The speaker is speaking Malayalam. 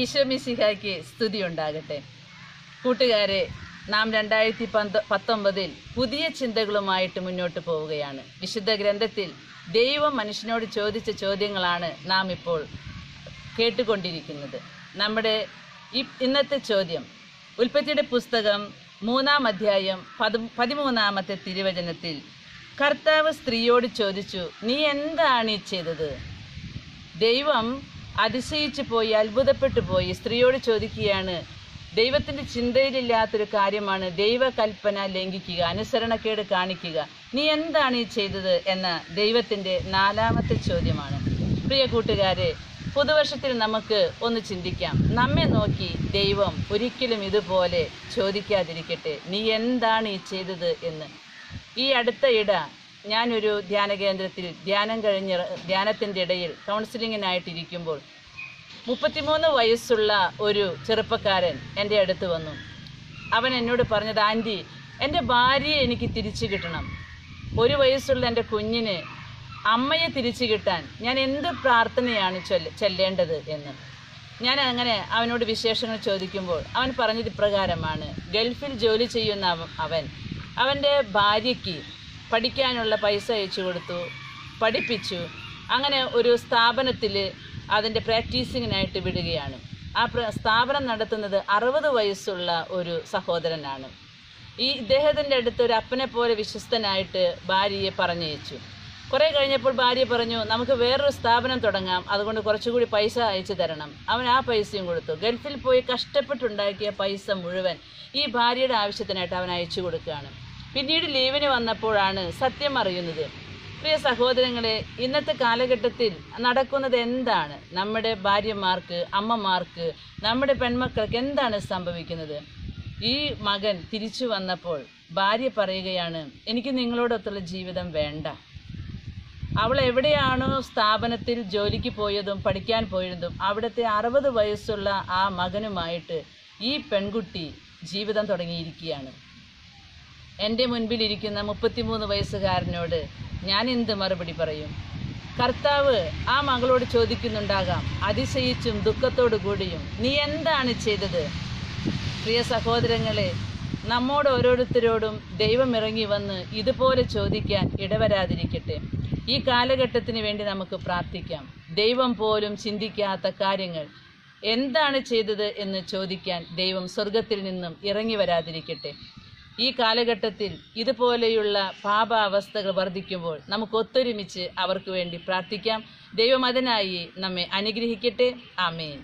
ഈശോ മിശിഹായ്ക്ക് സ്തുതി ഉണ്ടാകട്ടെ. കൂട്ടുകാരെ, നാം 2019 പുതിയ ചിന്തകളുമായിട്ട് മുന്നോട്ട് പോവുകയാണ്. വിശുദ്ധ ഗ്രന്ഥത്തിൽ ദൈവം മനുഷ്യനോട് ചോദിച്ച ചോദ്യങ്ങളാണ് നാം ഇപ്പോൾ കേട്ടുകൊണ്ടിരിക്കുന്നത്. നമ്മുടെ ഇന്നത്തെ ചോദ്യം ഉൽപ്പത്തിയുടെ പുസ്തകം 3-ാം അധ്യായം 13-ാമത്തെ തിരുവചനത്തിൽ കർത്താവ് സ്ത്രീയോട് ചോദിച്ചു, നീ എന്താണ് ഈ ചെയ്തത്? ദൈവം അതിശയിച്ചു പോയി, അത്ഭുതപ്പെട്ടു പോയി. സ്ത്രീയോട് ചോദിക്കുകയാണ്, ദൈവത്തിൻ്റെ ചിന്തയിലില്ലാത്തൊരു കാര്യമാണ് ദൈവകൽപ്പന ലംഘിക്കുക, അനുസരണക്കേട് കാണിക്കുക. നീ എന്താണ് ഈ ചെയ്തത് എന്ന ദൈവത്തിൻ്റെ 4-ാമത്തെ ചോദ്യമാണ്. പ്രിയ കൂട്ടുകാരെ, പുതുവർഷത്തിൽ നമുക്ക് ഒന്ന് ചിന്തിക്കാം. നമ്മെ നോക്കി ദൈവം ഒരിക്കലും ഇതുപോലെ ചോദിക്കാതിരിക്കട്ടെ, നീ എന്താണ് ഈ ചെയ്തത് എന്ന്. ഈ അടുത്ത ഞാനൊരു ധ്യാന കേന്ദ്രത്തിൽ ധ്യാനത്തിൻ്റെ ഇടയിൽ കൗൺസിലിങ്ങിനായിട്ടിരിക്കുമ്പോൾ 33 വയസ്സുള്ള ഒരു ചെറുപ്പക്കാരൻ എൻ്റെ അടുത്ത് വന്നു. അവൻ എന്നോട് പറഞ്ഞത്, ആൻറ്റി, എൻ്റെ ഭാര്യയെ എനിക്ക് തിരിച്ചു കിട്ടണം. 1 വയസ്സുള്ള എൻ്റെ കുഞ്ഞിന് അമ്മയെ തിരിച്ചു കിട്ടാൻ ഞാൻ എന്ത് പ്രാർത്ഥനയാണ് ചൊല്ലേണ്ടത് എന്ന്. ഞാൻ അങ്ങനെ അവനോട് വിശേഷങ്ങൾ ചോദിക്കുമ്പോൾ അവൻ പറഞ്ഞത് ഇപ്രകാരമാണ്. ഗൾഫിൽ ജോലി ചെയ്യുന്ന അവൻ്റെ ഭാര്യയ്ക്ക് പഠിക്കാനുള്ള പൈസ അയച്ചു കൊടുത്തു, പഠിപ്പിച്ചു. അങ്ങനെ ഒരു സ്ഥാപനത്തിൽ അതിൻ്റെ പ്രാക്ടീസിങ്ങിനായിട്ട് വിടുകയാണ്. ആ സ്ഥാപനം നടത്തുന്നത് 60 വയസ്സുള്ള ഒരു സഹോദരനാണ്. ഇദ്ദേഹത്തിൻ്റെ അടുത്ത് ഒരു അപ്പനെ പോലെ വിശ്വസ്തനായിട്ട് ഭാര്യയെ പറഞ്ഞയച്ചു. കുറേ കഴിഞ്ഞപ്പോൾ ഭാര്യ പറഞ്ഞു, നമുക്ക് വേറൊരു സ്ഥാപനം തുടങ്ങാം, അതുകൊണ്ട് കുറച്ചുകൂടി പൈസ അയച്ചു തരണം. അവൻ ആ പൈസയും കൊടുത്തു. ഗൾഫിൽ പോയി കഷ്ടപ്പെട്ടുണ്ടാക്കിയ പൈസ മുഴുവൻ ഈ ഭാര്യയുടെ ആവശ്യത്തിനായിട്ട് അവൻ അയച്ചു കൊടുക്കുകയാണ്. പിന്നീട് ലീവിന് വന്നപ്പോഴാണ് സത്യം അറിയുന്നത്. പ്രിയ സഹോദരങ്ങളെ, ഇന്നത്തെ കാലഘട്ടത്തിൽ നടക്കുന്നത് എന്താണ്? നമ്മുടെ ഭാര്യമാർക്ക്, അമ്മമാർക്ക്, നമ്മുടെ പെൺമക്കൾക്ക് എന്താണ് സംഭവിക്കുന്നത്? ഈ മകൻ തിരിച്ചു വന്നപ്പോൾ ഭാര്യ പറയുകയാണ്, എനിക്ക് നിങ്ങളോടൊത്തുള്ള ജീവിതം വേണ്ട. അവൾ എവിടെയാണോ സ്ഥാപനത്തിൽ ജോലിക്ക് പോയതും പഠിക്കാൻ പോയതും അവിടുത്തെ 60 വയസ്സുള്ള ആ മകനുമായിട്ട് ഈ പെൺകുട്ടി ജീവിതം തുടങ്ങിയിരിക്കുകയാണ്. എൻ്റെ മുൻപിലിരിക്കുന്ന 33 വയസ്സുകാരനോട് ഞാൻ എന്ത് മറുപടി പറയും? കർത്താവ് ആ മകളോട് ചോദിക്കുന്നുണ്ടാകാം, അതിശയിച്ചും ദുഃഖത്തോടു കൂടിയും, നീ എന്താണ് ചെയ്തത്? പ്രിയ സഹോദരങ്ങളെ, നമ്മോട് ഓരോരുത്തരോടും ദൈവം ഇറങ്ങി വന്ന് ഇതുപോലെ ചോദിക്കാൻ ഇടവരാതിരിക്കട്ടെ. ഈ കാലഘട്ടത്തിന് വേണ്ടി നമുക്ക് പ്രാർത്ഥിക്കാം. ദൈവം പോലും ചിന്തിക്കാത്ത കാര്യങ്ങൾ എന്താണ് ചെയ്തത് എന്ന് ചോദിക്കാൻ ദൈവം സ്വർഗത്തിൽ നിന്നും ഇറങ്ങി വരാതിരിക്കട്ടെ. ഈ കാലഘട്ടത്തിൽ ഇതുപോലെയുള്ള പാപാവസ്ഥകൾ വർദ്ധിക്കുമ്പോൾ നമുക്ക് ഒത്തൊരുമിച്ച് അവർക്ക് വേണ്ടി പ്രാർത്ഥിക്കാം. ദൈവം അതിനായി നമ്മെ അനുഗ്രഹിക്കട്ടെ. ആമേൻ.